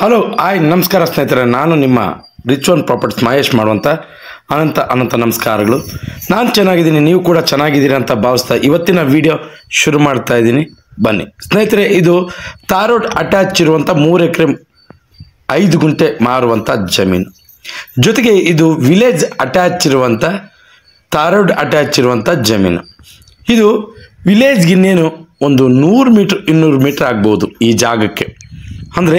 Hello hi ನಮಸ್ಕಾರ ಸ್ನೇಹಿತರೆ, ನಾನು ನಿಮ್ಮ ರಿಚ್ ಒನ್ ಪ್ರಾಪರ್ಟೀಸ್ ಮಹೇಶ್ ಮಾಡುವಂಥ ಅನಂತ ನಮಸ್ಕಾರಗಳು. ನಾನು ಚೆನ್ನಾಗಿದ್ದೀನಿ, ನೀವು ಕೂಡ ಚೆನ್ನಾಗಿದ್ದೀರಿ ಅಂತ ಭಾವಿಸ್ತಾ ಇವತ್ತಿನ ವಿಡಿಯೋ ಶುರು ಮಾಡ್ತಾ ಇದ್ದೀನಿ. ಬನ್ನಿ ಸ್ನೇಹಿತರೆ, ಇದು ತಾರೋಡ್ ಅಟ್ಯಾಚ್ ಇರುವಂಥ 3 ಎಕರೆ 5 ಗುಂಟೆ ಮಾರುವಂಥ ಜಮೀನು. ಜೊತೆಗೆ ಇದು ವಿಲೇಜ್ ಅಟ್ಯಾಚ್ ಇರುವಂಥ ತಾರೋಡ್ ಅಟ್ಯಾಚ್ ಇರುವಂಥ ಜಮೀನು. ಇದು ವಿಲೇಜ್ಗೆ ಇನ್ನೇನು ಒಂದು 100 ಮೀಟ್ರ್ 200 ಮೀಟ್ರ್ ಆಗ್ಬೋದು ಈ ಜಾಗಕ್ಕೆ. ಅಂದರೆ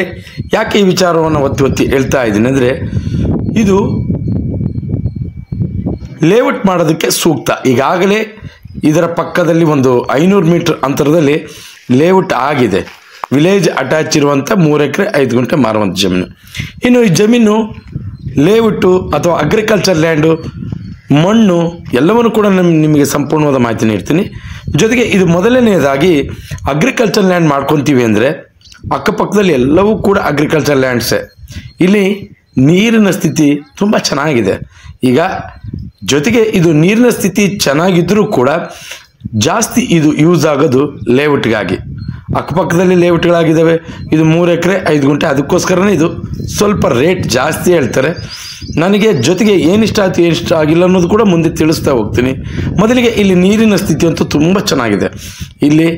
ಯಾಕೆ ಈ ವಿಚಾರವನ್ನು ಒತ್ತಿ ಹೇಳ್ತಾ ಇದ್ದೀನಿ ಅಂದರೆ, ಇದು ಲೇಔಟ್ ಮಾಡೋದಕ್ಕೆ ಸೂಕ್ತ. ಈಗಾಗಲೇ ಇದರ ಪಕ್ಕದಲ್ಲಿ ಒಂದು 500 ಮೀಟ್ರ್ ಅಂತರದಲ್ಲಿ ಲೇಔಟ್ ಆಗಿದೆ. ವಿಲೇಜ್ ಅಟ್ಯಾಚ್ ಇರುವಂಥ 3 ಎಕರೆ 5 ಗುಂಟೆ ಮಾರುವಂಥ ಜಮೀನು. ಇನ್ನು ಈ ಜಮೀನು ಲೇಔಟು ಅಥವಾ ಅಗ್ರಿಕಲ್ಚರ್ ಲ್ಯಾಂಡು, ಮಣ್ಣು ಎಲ್ಲವನ್ನು ಕೂಡ ನಿಮಗೆ ಸಂಪೂರ್ಣವಾದ ಮಾಹಿತಿ ನೀಡ್ತೀನಿ. ಜೊತೆಗೆ ಇದು ಮೊದಲನೆಯದಾಗಿ ಅಗ್ರಿಕಲ್ಚರ್ ಲ್ಯಾಂಡ್ ಮಾಡ್ಕೊತೀವಿ ಅಂದರೆ ಅಕ್ಕಪಕ್ಕದಲ್ಲಿ ಎಲ್ಲವೂ ಕೂಡ ಅಗ್ರಿಕಲ್ಚರ್ ಲ್ಯಾಂಡ್ಸೇ. ಇಲ್ಲಿ ನೀರಿನ ಸ್ಥಿತಿ ತುಂಬ ಚೆನ್ನಾಗಿದೆ. ಈಗ ಜೊತೆಗೆ ಇದು ನೀರಿನ ಸ್ಥಿತಿ ಚೆನ್ನಾಗಿದ್ದರೂ ಕೂಡ ಜಾಸ್ತಿ ಇದು ಯೂಸ್ ಆಗೋದು ಲೇಔಟ್ಗಾಗಿ. ಅಕ್ಕಪಕ್ಕದಲ್ಲಿ ಲೇಔಟ್ಗಳಾಗಿದ್ದಾವೆ. ಇದು 3 ಎಕರೆ 5 ಗುಂಟೆ, ಅದಕ್ಕೋಸ್ಕರನೇ ಇದು ಸ್ವಲ್ಪ ರೇಟ್ ಜಾಸ್ತಿ ಹೇಳ್ತಾರೆ. ನನಗೆ ಜೊತೆಗೆ ಏನಿಷ್ಟ ಆಯಿತು ಏನಿಷ್ಟ ಆಗಿಲ್ಲ ಅನ್ನೋದು ಕೂಡ ಮುಂದೆ ತಿಳಿಸ್ತಾ ಹೋಗ್ತೀನಿ. ಮೊದಲಿಗೆ ಇಲ್ಲಿ ನೀರಿನ ಸ್ಥಿತಿ ಅಂತೂ ತುಂಬ ಚೆನ್ನಾಗಿದೆ. ಇಲ್ಲಿ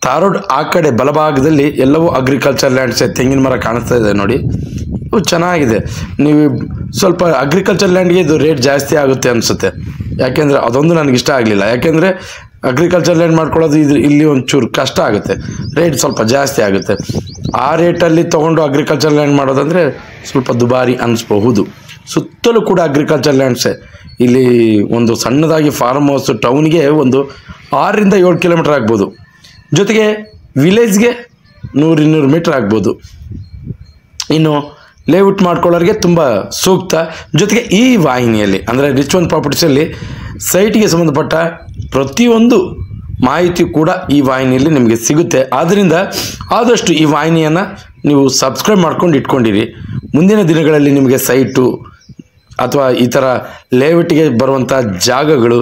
ತಾರೋಡ್ ಆ ಕಡೆ ಬಲಭಾಗದಲ್ಲಿ ಎಲ್ಲವೂ ಅಗ್ರಿಕಲ್ಚರ್ ಲ್ಯಾಂಡ್ಸೇ. ತೆಂಗಿನ ಮರ ಕಾಣಿಸ್ತಾ ಇದೆ ನೋಡಿ, ಇದು ಚೆನ್ನಾಗಿದೆ. ನೀವು ಸ್ವಲ್ಪ ಅಗ್ರಿಕಲ್ಚರ್ ಲ್ಯಾಂಡ್ಗೆ ಇದು ರೇಟ್ ಜಾಸ್ತಿ ಆಗುತ್ತೆ ಅನಿಸುತ್ತೆ. ಯಾಕೆಂದರೆ ಅದೊಂದು ನನಗೆ ಇಷ್ಟ ಆಗಲಿಲ್ಲ. ಯಾಕೆಂದರೆ ಅಗ್ರಿಕಲ್ಚರ್ ಲ್ಯಾಂಡ್ ಮಾಡ್ಕೊಳ್ಳೋದು ಇಲ್ಲಿ ಒಂಚೂರು ಕಷ್ಟ ಆಗುತ್ತೆ, ರೇಟ್ ಸ್ವಲ್ಪ ಜಾಸ್ತಿ ಆಗುತ್ತೆ. ಆ ರೇಟಲ್ಲಿ ತೊಗೊಂಡು ಅಗ್ರಿಕಲ್ಚರ್ ಲ್ಯಾಂಡ್ ಮಾಡೋದಂದರೆ ಸ್ವಲ್ಪ ದುಬಾರಿ ಅನ್ನಿಸ್ಬಹುದು. ಸುತ್ತಲೂ ಕೂಡ ಅಗ್ರಿಕಲ್ಚರ್ ಲ್ಯಾಂಡ್ಸೇ. ಇಲ್ಲಿ ಒಂದು ಸಣ್ಣದಾಗಿ ಫಾರ್ಮ್ ಹೌಸ್ ಟೌನ್ಗೆ ಒಂದು 6 ರಿಂದ 7 ಕಿಲೋಮೀಟರ್ ಆಗ್ಬೋದು. ಜೊತೆಗೆ ವಿಲೇಜ್ಗೆ 100-200 ಮೀಟ್ರ್ ಆಗ್ಬೋದು. ಇನ್ನು ಲೇಔಟ್ ಮಾಡ್ಕೊಳ್ಳೋರಿಗೆ ತುಂಬ ಸೂಕ್ತ. ಜೊತೆಗೆ ಈ ವಾಹಿನಿಯಲ್ಲಿ ಅಂದರೆ ರಿಚ್ ಒನ್ ಪ್ರಾಪರ್ಟೀಸಲ್ಲಿ ಸೈಟಿಗೆ ಸಂಬಂಧಪಟ್ಟ ಪ್ರತಿಯೊಂದು ಮಾಹಿತಿ ಕೂಡ ಈ ವಾಹಿನಿಯಲ್ಲಿ ನಿಮಗೆ ಸಿಗುತ್ತೆ. ಆದ್ದರಿಂದ ಆದಷ್ಟು ಈ ವಾಹಿನಿಯನ್ನು ನೀವು ಸಬ್ಸ್ಕ್ರೈಬ್ ಮಾಡ್ಕೊಂಡು ಇಟ್ಕೊಂಡಿರಿ. ಮುಂದಿನ ದಿನಗಳಲ್ಲಿ ನಿಮಗೆ ಸೈಟು ಅಥವಾ ಈ ಥರ ಲೇಔಟ್ಗೆ ಬರುವಂಥ ಜಾಗಗಳು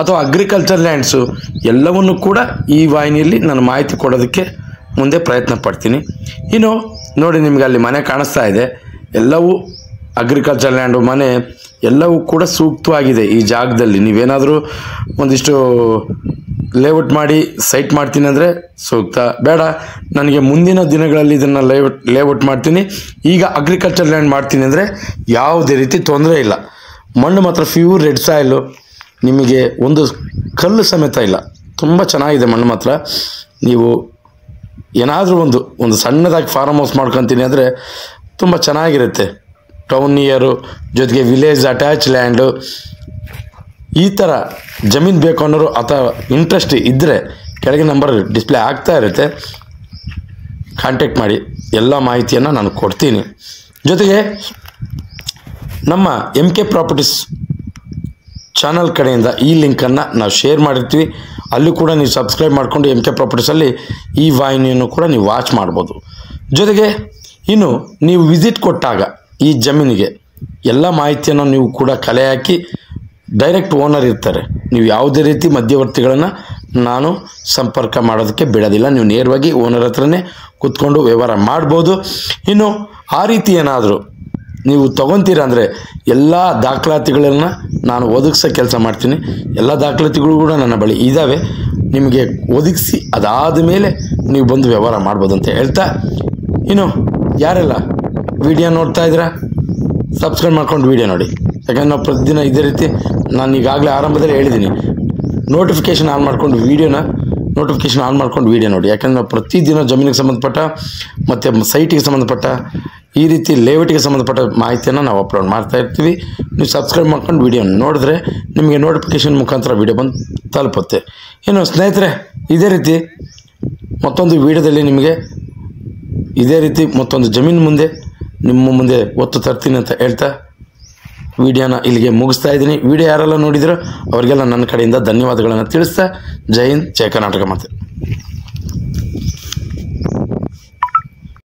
ಅಥವಾ ಅಗ್ರಿಕಲ್ಚರ್ ಲ್ಯಾಂಡ್ಸು ಎಲ್ಲವನ್ನು ಕೂಡ ಈ ವಾಹಿನಿಯಲ್ಲಿ ನಾನು ಮಾಹಿತಿ ಕೊಡೋದಕ್ಕೆ ಮುಂದೆ ಪ್ರಯತ್ನ ಪಡ್ತೀನಿ. ಇನ್ನು ನೋಡಿ, ನಿಮಗೆ ಅಲ್ಲಿ ಮನೆ ಕಾಣಿಸ್ತಾ ಇದೆ, ಎಲ್ಲವೂ ಅಗ್ರಿಕಲ್ಚರ್ ಲ್ಯಾಂಡು ಮನೆ ಎಲ್ಲವೂ ಕೂಡ ಸೂಕ್ತವಾಗಿದೆ. ಈ ಜಾಗದಲ್ಲಿ ನೀವೇನಾದರೂ ಒಂದಿಷ್ಟು ಲೇಔಟ್ ಮಾಡಿ ಸೈಟ್ ಮಾಡ್ತೀನಿ ಅಂದರೆ ಸೂಕ್ತ. ಬೇಡ ನನಗೆ ಮುಂದಿನ ದಿನಗಳಲ್ಲಿ ಇದನ್ನು ಲೇಔಟ್ ಮಾಡ್ತೀನಿ, ಈಗ ಅಗ್ರಿಕಲ್ಚರ್ ಲ್ಯಾಂಡ್ ಮಾಡ್ತೀನಿ ಅಂದರೆ ಯಾವುದೇ ರೀತಿ ತೊಂದರೆ ಇಲ್ಲ. ಮಣ್ಣು ಮಾತ್ರ ಪ್ಯೂರ್ ರೆಡ್ ಸಾಯಿಲು, ನಿಮಗೆ ಒಂದು ಕಲ್ಲು ಸಮೇತ ಇಲ್ಲ. ತುಂಬ ಚೆನ್ನಾಗಿದೆ ಮಣ್ಣು ಮಾತ್ರ. ನೀವು ಏನಾದರೂ ಒಂದು ಸಣ್ಣದಾಗಿ ಫಾರ್ಮ್ ಹೌಸ್ ಮಾಡ್ಕೊತೀನಿ ಅಂದರೆ ತುಂಬ ಚೆನ್ನಾಗಿರುತ್ತೆ. ಟೌನ್ ನಿಯರು, ಜೊತೆಗೆ ವಿಲೇಜ್ ಅಟ್ಯಾಚ್ ಲ್ಯಾಂಡು, ಈ ಥರ ಜಮೀನು ಬೇಕು ಅನ್ನೋರು ಅಥವಾ ಇಂಟ್ರೆಸ್ಟ್ ಇದ್ದರೆ ಕೆಳಗೆ ನಂಬರ್ ಡಿಸ್ಪ್ಲೇ ಆಗ್ತಾ ಇರುತ್ತೆ, ಕಾಂಟ್ಯಾಕ್ಟ್ ಮಾಡಿ. ಎಲ್ಲ ಮಾಹಿತಿಯನ್ನು ನಾನು ಕೊಡ್ತೀನಿ. ಜೊತೆಗೆ ನಮ್ಮ MK ಪ್ರಾಪರ್ಟೀಸ್ ಚಾನಲ್ ಕಡೆಯಿಂದ ಈ ಲಿಂಕನ್ನು ನಾವು ಶೇರ್ ಮಾಡಿರ್ತೀವಿ. ಅಲ್ಲೂ ಕೂಡ ನೀವು ಸಬ್ಸ್ಕ್ರೈಬ್ ಮಾಡಿಕೊಂಡು MK ಪ್ರಾಪರ್ಟೀಸಲ್ಲಿ ಈ ವಾಹಿನಿಯನ್ನು ಕೂಡ ನೀವು ವಾಚ್ ಮಾಡ್ಬೋದು. ಜೊತೆಗೆ ಇನ್ನು ನೀವು ವಿಸಿಟ್ ಕೊಟ್ಟಾಗ ಈ ಜಮೀನಿಗೆ ಎಲ್ಲ ಮಾಹಿತಿಯನ್ನು ನೀವು ಕೂಡ ಕಲೆ ಹಾಕಿ ಡೈರೆಕ್ಟ್ ಓನರ್ ಇರ್ತಾರೆ. ನೀವು ಯಾವುದೇ ರೀತಿ ಮಧ್ಯವರ್ತಿಗಳನ್ನು ನಾನು ಸಂಪರ್ಕ ಮಾಡೋದಕ್ಕೆ ಬಿಡೋದಿಲ್ಲ. ನೀವು ನೇರವಾಗಿ ಓನರ್ ಹತ್ರನೇ ಕೂತ್ಕೊಂಡು ವ್ಯವಹಾರ ಮಾಡ್ಬೋದು. ಇನ್ನು ಆ ರೀತಿ ಏನಾದರೂ ನೀವು ತೊಗೊತೀರ ಅಂದರೆ ಎಲ್ಲ ದಾಖಲಾತಿಗಳನ್ನು ನಾನು ಒದಗಿಸೋ ಕೆಲಸ ಮಾಡ್ತೀನಿ. ಎಲ್ಲ ದಾಖಲಾತಿಗಳು ಕೂಡ ನನ್ನ ಬಳಿ ಇದ್ದಾವೆ. ನಿಮಗೆ ಒದಗಿಸಿ ಅದಾದ ಮೇಲೆ ನೀವು ಬಂದು ವ್ಯವಹಾರ ಮಾಡ್ಬೋದು ಅಂತ ಹೇಳ್ತಾ, ಇನ್ನು ಯಾರೆಲ್ಲ ವಿಡಿಯೋ ನೋಡ್ತಾ ಇದ್ದೀರಾ ಸಬ್ಸ್ಕ್ರೈಬ್ ಮಾಡ್ಕೊಂಡು ವಿಡಿಯೋ ನೋಡಿ. ಯಾಕಂದರೆ ನಾವು ಪ್ರತಿದಿನ ಇದೇ ರೀತಿ, ನಾನು ಈಗಾಗಲೇ ಆರಂಭದಲ್ಲಿ ಹೇಳಿದ್ದೀನಿ, ನೋಟಿಫಿಕೇಷನ್ ಆನ್ ಮಾಡ್ಕೊಂಡು ವಿಡಿಯೋ ನೋಡಿ. ಯಾಕಂದರೆ ನಾವು ಪ್ರತಿದಿನ ಜಮೀನಿಗೆ ಸಂಬಂಧಪಟ್ಟ ಮತ್ತು ಸೈಟಿಗೆ ಸಂಬಂಧಪಟ್ಟ ಈ ರೀತಿ ಲೇಔಟಿಗೆ ಸಂಬಂಧಪಟ್ಟ ಮಾಹಿತಿಯನ್ನು ನಾವು ಅಪ್ಲೋಡ್ ಮಾಡ್ತಾ ಇರ್ತೀವಿ. ನೀವು ಸಬ್ಸ್ಕ್ರೈಬ್ ಮಾಡ್ಕೊಂಡು ವಿಡಿಯೋ ನೋಡಿದ್ರೆ ನಿಮಗೆ ನೋಟಿಫಿಕೇಷನ್ ಮುಖಾಂತರ ವಿಡಿಯೋ ಬಂದು ತಲುಪುತ್ತೆ. ಇನ್ನು ಸ್ನೇಹಿತರೆ, ಇದೇ ರೀತಿ ಮತ್ತೊಂದು ವಿಡಿಯೋದಲ್ಲಿ ನಿಮಗೆ ಇದೇ ರೀತಿ ಮತ್ತೊಂದು ಜಮೀನು ನಿಮ್ಮ ಮುಂದೆ ಒತ್ತು ತರ್ತೀನಿ ಅಂತ ಹೇಳ್ತಾ ವಿಡಿಯೋನ ಇಲ್ಲಿಗೆ ಮುಗಿಸ್ತಾ ಇದ್ದೀನಿ. ವಿಡಿಯೋ ಯಾರೆಲ್ಲ ನೋಡಿದ್ರೋ ಅವರಿಗೆಲ್ಲ ನನ್ನ ಕಡೆಯಿಂದ ಧನ್ಯವಾದಗಳನ್ನು ತಿಳಿಸ್ತಾ, ಜೈ ಹಿಂದ್, ಜೈ ಕರ್ನಾಟಕ ಮಾತೆ.